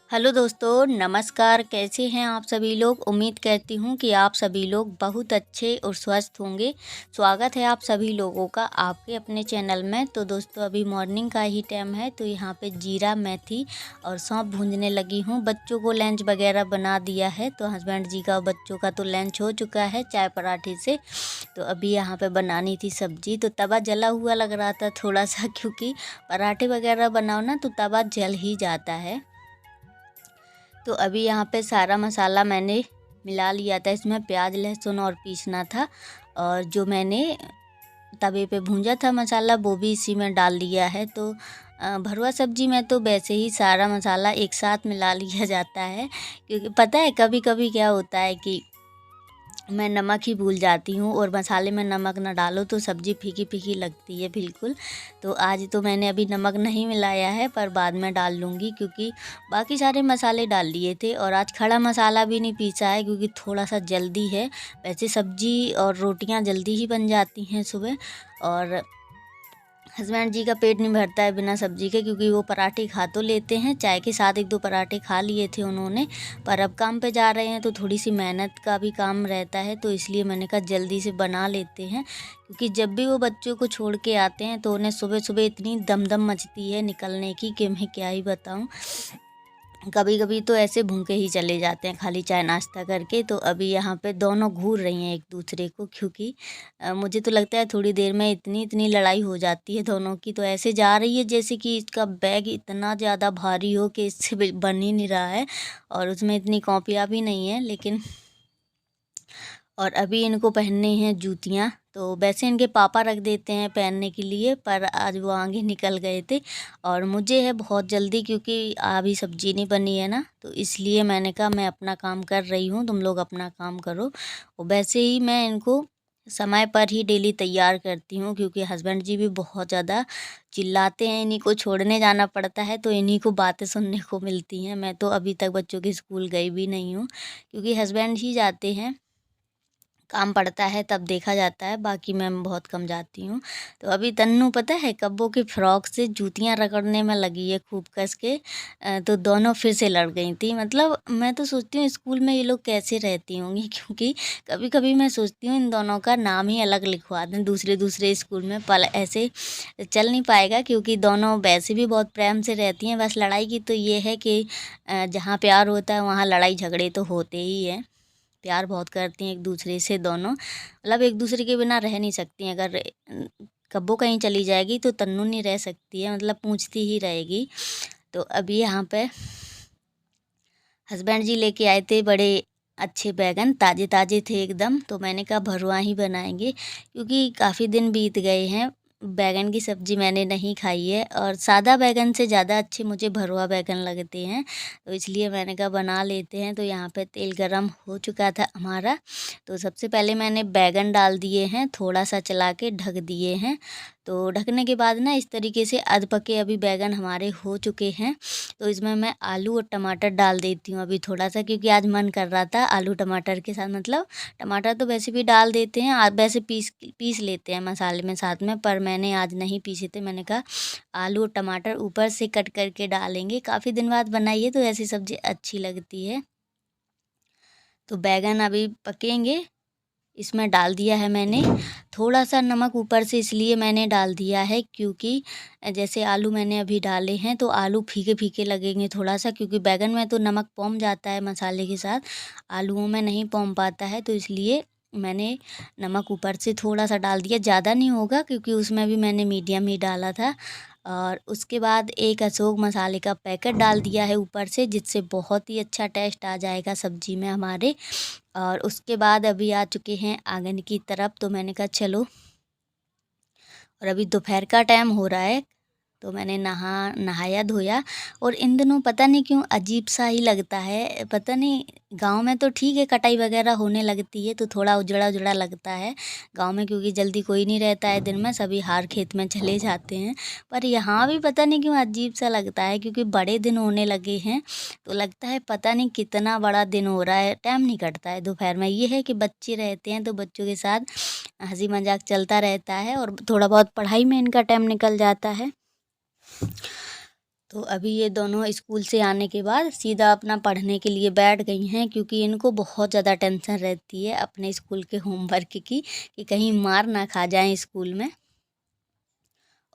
Hello दोस्तों, नमस्कार। कैसे हैं आप सभी लोग। उम्मीद करती हूँ कि आप सभी लोग बहुत अच्छे और स्वस्थ होंगे। स्वागत है आप सभी लोगों का आपके अपने चैनल में। तो दोस्तों, अभी मॉर्निंग का ही टाइम है, तो यहाँ पे जीरा, मेथी और सौंफ भूनने लगी हूँ। बच्चों को लंच वगैरह बना दिया है, तो हस्बैंड जी का बच्चों का तो लंच हो चुका है चाय पराठे से। तो अभी यहाँ पर बनानी थी सब्जी, तो तवा जला हुआ लग रहा था थोड़ा सा, क्योंकि पराठे वगैरह बनाओ ना तो तवा जल ही जाता है। तो अभी यहाँ पे सारा मसाला मैंने मिला लिया था। इसमें प्याज, लहसुन और पीसना था, और जो मैंने तवे पे भूंजा था मसाला वो भी इसी में डाल दिया है। तो भरवा सब्जी में तो वैसे ही सारा मसाला एक साथ मिला लिया जाता है, क्योंकि पता है कभी कभी क्या होता है कि मैं नमक ही भूल जाती हूँ, और मसाले में नमक ना डालो तो सब्ज़ी फीकी फीकी लगती है बिल्कुल। तो आज तो मैंने अभी नमक नहीं मिलाया है, पर बाद में डाल लूँगी, क्योंकि बाकी सारे मसाले डाल लिए थे। और आज खड़ा मसाला भी नहीं पीसा है, क्योंकि थोड़ा सा जल्दी है। वैसे सब्ज़ी और रोटियाँ जल्दी ही बन जाती हैं सुबह, और हस्बैंड जी का पेट नहीं भरता है बिना सब्जी के, क्योंकि वो पराठे खा तो लेते हैं, चाय के साथ एक दो पराठे खा लिए थे उन्होंने। पर अब काम पे जा रहे हैं तो थोड़ी सी मेहनत का भी काम रहता है, तो इसलिए मैंने कहा जल्दी से बना लेते हैं। क्योंकि जब भी वो बच्चों को छोड़ के आते हैं तो उन्हें सुबह सुबह इतनी दमदम मचती है निकलने की कि मैं क्या ही बताऊँ। कभी कभी तो ऐसे भूखे ही चले जाते हैं खाली चाय नाश्ता करके। तो अभी यहाँ पे दोनों घूर रही हैं एक दूसरे को, क्योंकि मुझे तो लगता है थोड़ी देर में इतनी इतनी लड़ाई हो जाती है दोनों की। तो ऐसे जा रही है जैसे कि इसका बैग इतना ज़्यादा भारी हो कि इससे बन ही नहीं रहा है, और उसमें इतनी कॉपियाँ भी नहीं है। लेकिन और अभी इनको पहननी हैं जूतियाँ, तो वैसे इनके पापा रख देते हैं पहनने के लिए, पर आज वो आगे निकल गए थे। और मुझे है बहुत जल्दी, क्योंकि अभी सब्जी नहीं बनी है ना, तो इसलिए मैंने कहा मैं अपना काम कर रही हूँ, तुम लोग अपना काम करो। और वैसे ही मैं इनको समय पर ही डेली तैयार करती हूँ, क्योंकि हस्बैंड जी भी बहुत ज़्यादा चिल्लाते हैं। इन्हीं को छोड़ने जाना पड़ता है, तो इन्हीं को बातें सुनने को मिलती हैं। मैं तो अभी तक बच्चों के स्कूल गई भी नहीं हूँ, क्योंकि हस्बैंड ही जाते हैं, काम पड़ता है तब देखा जाता है, बाकी मैं बहुत कम जाती हूँ। तो अभी तन्नू पता है कब्बों की फ्रॉक से जूतियाँ रगड़ने में लगी है खूब कस के। तो दोनों फिर से लड़ गई थी। मतलब मैं तो सोचती हूँ स्कूल में ये लोग कैसे रहती होंगी, क्योंकि कभी कभी मैं सोचती हूँ इन दोनों का नाम ही अलग लिखवा दें दूसरे दूसरे स्कूल में, पर ऐसे चल नहीं पाएगा, क्योंकि दोनों वैसे भी बहुत प्रेम से रहती हैं। बस लड़ाई की तो ये है कि जहाँ प्यार होता है वहाँ लड़ाई झगड़े तो होते ही हैं। प्यार बहुत करती हैं एक दूसरे से दोनों, मतलब एक दूसरे के बिना रह नहीं सकती हैं। अगर कब्बो कहीं चली जाएगी तो तन्नू नहीं रह सकती है, मतलब पूछती ही रहेगी। तो अभी यहाँ पे हस्बैंड जी लेके आए थे बड़े अच्छे बैगन, ताज़े ताज़े थे एकदम। तो मैंने कहा भरवा ही बनाएंगे, क्योंकि काफ़ी दिन बीत गए हैं बैगन की सब्ज़ी मैंने नहीं खाई है, और सादा बैगन से ज़्यादा अच्छे मुझे भरवा बैगन लगते हैं। तो इसलिए मैंने कहा बना लेते हैं। तो यहाँ पे तेल गरम हो चुका था हमारा, तो सबसे पहले मैंने बैगन डाल दिए हैं, थोड़ा सा चला के ढक दिए हैं। तो ढकने के बाद ना इस तरीके से अध पके अभी बैगन हमारे हो चुके हैं। तो इसमें मैं आलू और टमाटर डाल देती हूँ अभी थोड़ा सा, क्योंकि आज मन कर रहा था आलू टमाटर के साथ। मतलब टमाटर तो वैसे भी डाल देते हैं, वैसे पीस पीस लेते हैं मसाले में साथ में, पर मैंने आज नहीं पीसे थे। मैंने कहा आलू और टमाटर ऊपर से कट करके डालेंगे, काफ़ी दिन बाद बनाइए तो ऐसी सब्ज़ी अच्छी लगती है। तो बैगन अभी पकेंगे, इसमें डाल दिया है मैंने थोड़ा सा नमक ऊपर से, इसलिए मैंने डाल दिया है क्योंकि जैसे आलू मैंने अभी डाले हैं तो आलू फीके फीके लगेंगे थोड़ा सा, क्योंकि बैगन में तो नमक पौम जाता है मसाले के साथ, आलूओं में नहीं पौम पाता है। तो इसलिए मैंने नमक ऊपर से थोड़ा सा डाल दिया, ज़्यादा नहीं होगा क्योंकि उसमें भी मैंने मीडियम ही डाला था। और उसके बाद एक अशोक मसाले का पैकेट डाल दिया है ऊपर से, जिससे बहुत ही अच्छा टेस्ट आ जाएगा सब्जी में हमारे। और उसके बाद अभी आ चुके हैं आंगन की तरफ, तो मैंने कहा चलो, और अभी दोपहर का टाइम हो रहा है, तो मैंने नहाया धोया। और इन दिनों पता नहीं क्यों अजीब सा ही लगता है, पता नहीं, गांव में तो ठीक है कटाई वगैरह होने लगती है तो थोड़ा उजड़ा उजड़ा लगता है गांव में, क्योंकि जल्दी कोई नहीं रहता है दिन में, सभी हार खेत में चले जाते हैं। पर यहाँ भी पता नहीं क्यों अजीब सा लगता है, क्योंकि बड़े दिन होने लगे हैं, तो लगता है पता नहीं कितना बड़ा दिन हो रहा है, टाइम नहीं कटता है दोपहर में। ये है कि बच्चे रहते हैं तो बच्चों के साथ हंसी मजाक चलता रहता है, और थोड़ा बहुत पढ़ाई में इनका टाइम निकल जाता है। तो अभी ये दोनों स्कूल से आने के बाद सीधा अपना पढ़ने के लिए बैठ गई हैं, क्योंकि इनको बहुत ज़्यादा टेंशन रहती है अपने स्कूल के होमवर्क की कि कहीं मार ना खा जाएं स्कूल में।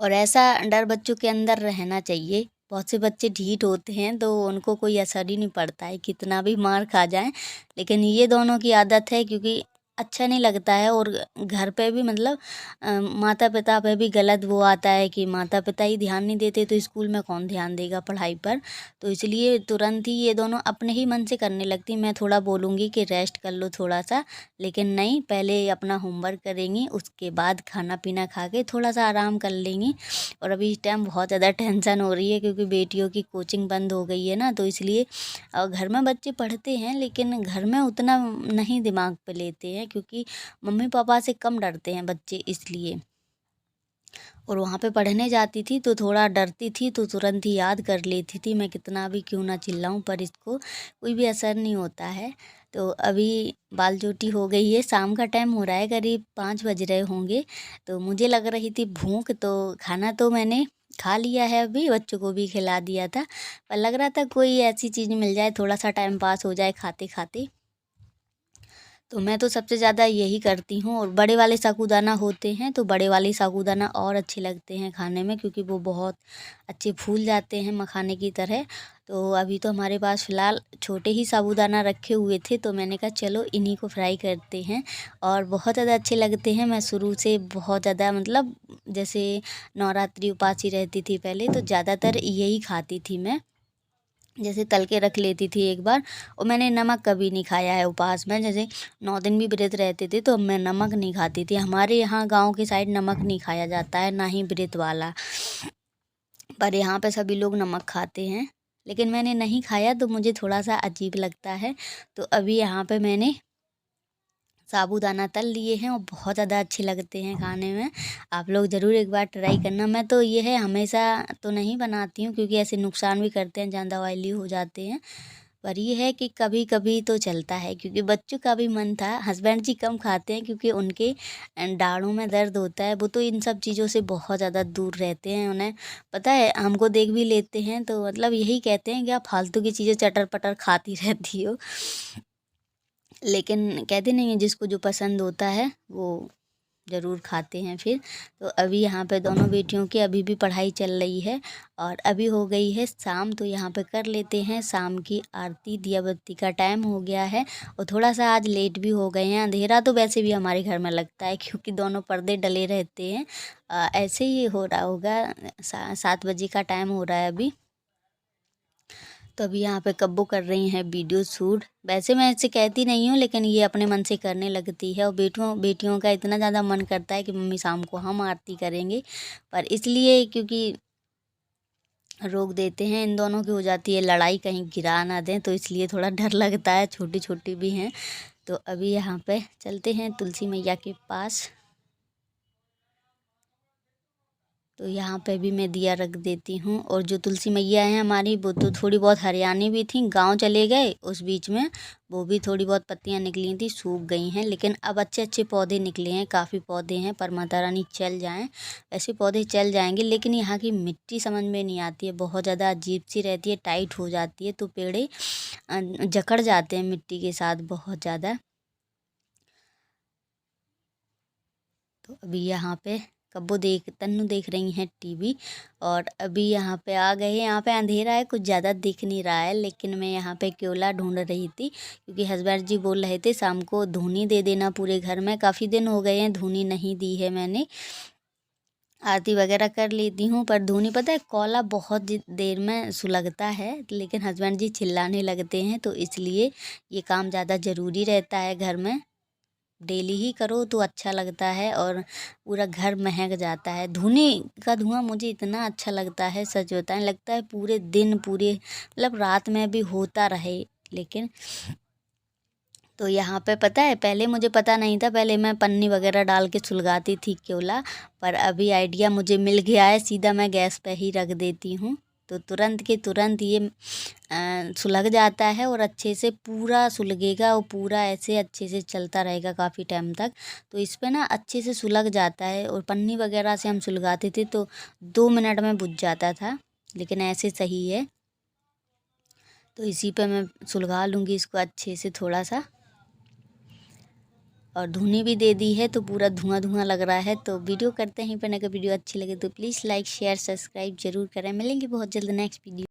और ऐसा डर बच्चों के अंदर रहना चाहिए। बहुत से बच्चे ढीठ होते हैं तो उनको कोई असर ही नहीं पड़ता है कितना भी मार खा जाएं, लेकिन ये दोनों की आदत है, क्योंकि अच्छा नहीं लगता है। और घर पे भी मतलब माता पिता पे भी गलत वो आता है कि माता पिता ही ध्यान नहीं देते तो स्कूल में कौन ध्यान देगा पढ़ाई पर। तो इसलिए तुरंत ही ये दोनों अपने ही मन से करने लगती। मैं थोड़ा बोलूँगी कि रेस्ट कर लो थोड़ा सा, लेकिन नहीं, पहले अपना होमवर्क करेंगी, उसके बाद खाना पीना खा के थोड़ा सा आराम कर लेंगी। और अभी इस टाइम बहुत ज़्यादा टेंशन हो रही है, क्योंकि बेटियों की कोचिंग बंद हो गई है ना, तो इसलिए घर में बच्चे पढ़ते हैं लेकिन घर में उतना नहीं दिमाग पे लेते हैं, क्योंकि मम्मी पापा से कम डरते हैं बच्चे इसलिए। और वहाँ पे पढ़ने जाती थी तो थोड़ा डरती थी तो तुरंत ही याद कर लेती थी, मैं कितना भी क्यों ना चिल्लाऊं पर इसको कोई भी असर नहीं होता है। तो अभी बाल चोटी हो गई है, शाम का टाइम हो रहा है, करीब 5 बज रहे होंगे। तो मुझे लग रही थी भूख, तो खाना तो मैंने खा लिया है, अभी बच्चों को भी खिला दिया था। पर लग रहा था कोई ऐसी चीज़ मिल जाए, थोड़ा सा टाइम पास हो जाए खाते खाते। तो मैं तो सबसे ज़्यादा यही करती हूँ। और बड़े वाले साबूदाना होते हैं तो बड़े वाले साबूदाना और अच्छे लगते हैं खाने में, क्योंकि वो बहुत अच्छे फूल जाते हैं मखाने की तरह। तो अभी तो हमारे पास फ़िलहाल छोटे ही साबूदाना रखे हुए थे, तो मैंने कहा चलो इन्हीं को फ्राई करते हैं। और बहुत ज़्यादा अच्छे लगते हैं। मैं शुरू से बहुत ज़्यादा मतलब जैसे नवरात्रि उपासी रहती थी पहले, तो ज़्यादातर यही खाती थी मैं। जैसे तल के रख लेती थी एक बार। और मैंने नमक कभी नहीं खाया है उपवास में। जैसे 9 दिन भी व्रत रहते थे तो मैं नमक नहीं खाती थी। हमारे यहाँ गांव की साइड नमक नहीं खाया जाता है, ना ही व्रत वाला। पर यहाँ पे सभी लोग नमक खाते हैं, लेकिन मैंने नहीं खाया तो मुझे थोड़ा सा अजीब लगता है। तो अभी यहाँ पे मैंने साबूदाना तल लिए हैं और बहुत ज़्यादा अच्छे लगते हैं खाने में। आप लोग ज़रूर एक बार ट्राई करना। मैं तो ये है हमेशा तो नहीं बनाती हूँ, क्योंकि ऐसे नुकसान भी करते हैं, ज़्यादा ऑयली हो जाते हैं। पर ये है कि कभी कभी तो चलता है, क्योंकि बच्चों का भी मन था। हस्बैंड जी कम खाते हैं क्योंकि उनके दाढ़ों में दर्द होता है, वो तो इन सब चीज़ों से बहुत ज़्यादा दूर रहते हैं। उन्हें पता है, हमको देख भी लेते हैं तो मतलब यही कहते हैं कि आप फालतू की चीज़ें चटर पटर खाती रहती हो। लेकिन कहते नहीं है, जिसको जो पसंद होता है वो ज़रूर खाते हैं फिर। तो अभी यहाँ पे दोनों बेटियों की अभी भी पढ़ाई चल रही है। और अभी हो गई है शाम, तो यहाँ पे कर लेते हैं शाम की आरती। दिया बत्ती का टाइम हो गया है और थोड़ा सा आज लेट भी हो गए हैं। अंधेरा तो वैसे भी हमारे घर में लगता है, क्योंकि दोनों पर्दे डले रहते हैं। ऐसे ही हो रहा होगा, 7 बजे का टाइम हो रहा है अभी। तो अभी यहाँ पे कब्बो कर रही हैं वीडियो शूट। वैसे मैं ऐसे कहती नहीं हूँ, लेकिन ये अपने मन से करने लगती है। और बेटियों का इतना ज़्यादा मन करता है कि मम्मी शाम को हम आरती करेंगे, पर इसलिए क्योंकि रोक देते हैं, इन दोनों की हो जाती है लड़ाई, कहीं गिरा ना दें, तो इसलिए थोड़ा डर लगता है। छोटी छोटी भी हैं। तो अभी यहाँ पे चलते हैं तुलसी मैया के पास। तो यहाँ पे भी मैं दिया रख देती हूँ। और जो तुलसी मैया हैं हमारी, वो तो थोड़ी बहुत हरियाणी भी थी, गांव चले गए उस बीच में, वो भी थोड़ी बहुत पत्तियाँ निकली थी, सूख गई हैं। लेकिन अब अच्छे अच्छे पौधे निकले हैं, काफ़ी पौधे हैं। पर माता रानी चल जाएँ, ऐसे पौधे चल जाएंगे। लेकिन यहाँ की मिट्टी समझ में नहीं आती है, बहुत ज़्यादा अजीब सी रहती है, टाइट हो जाती है, तो पेड़े जकड़ जाते हैं मिट्टी के साथ बहुत ज़्यादा। तो अभी यहाँ पे कब्बो तन्नू देख रही हैं टीवी। और अभी यहाँ पे आ गए हैं। यहाँ पे अंधेरा है, कुछ ज़्यादा दिख नहीं रहा है, लेकिन मैं यहाँ पे क्योला ढूंढ रही थी, क्योंकि हस्बैंड जी बोल रहे थे शाम को धुनी दे देना पूरे घर में। काफ़ी दिन हो गए हैं धुनी नहीं दी है मैंने। आरती वगैरह कर लेती हूँ, पर धुनी पता है कोला बहुत देर में सुलगता है, लेकिन हस्बैंड जी चिल्लाने लगते हैं, तो इसलिए ये काम ज़्यादा ज़रूरी रहता है घर में। डेली ही करो तो अच्छा लगता है और पूरा घर महक जाता है। धुनी का धुआं मुझे इतना अच्छा लगता है, सच बताएं, लगता है पूरे दिन, पूरे मतलब रात में भी होता रहे। लेकिन तो यहाँ पे पता है, पहले मुझे पता नहीं था, पहले मैं पन्नी वगैरह डाल के सुलगाती थी क्योला। पर अभी आइडिया मुझे मिल गया है, सीधा मैं गैस पे ही रख देती हूँ, तो तुरंत के तुरंत ये सुलग जाता है। और अच्छे से पूरा सुलगेगा और पूरा ऐसे अच्छे से चलता रहेगा काफ़ी टाइम तक। तो इस पे ना अच्छे से सुलग जाता है। और पन्नी वगैरह से हम सुलगाते थे तो 2 मिनट में बुझ जाता था। लेकिन ऐसे सही है। तो इसी पे मैं सुलगा लूँगी इसको अच्छे से थोड़ा सा। और धुनी भी दे दी है तो पूरा धुआं धुआं लग रहा है। तो वीडियो करते हैं पर, अगर वीडियो अच्छी लगे तो प्लीज़ लाइक शेयर सब्सक्राइब जरूर करें। मिलेंगे बहुत जल्द नेक्स्ट वीडियो।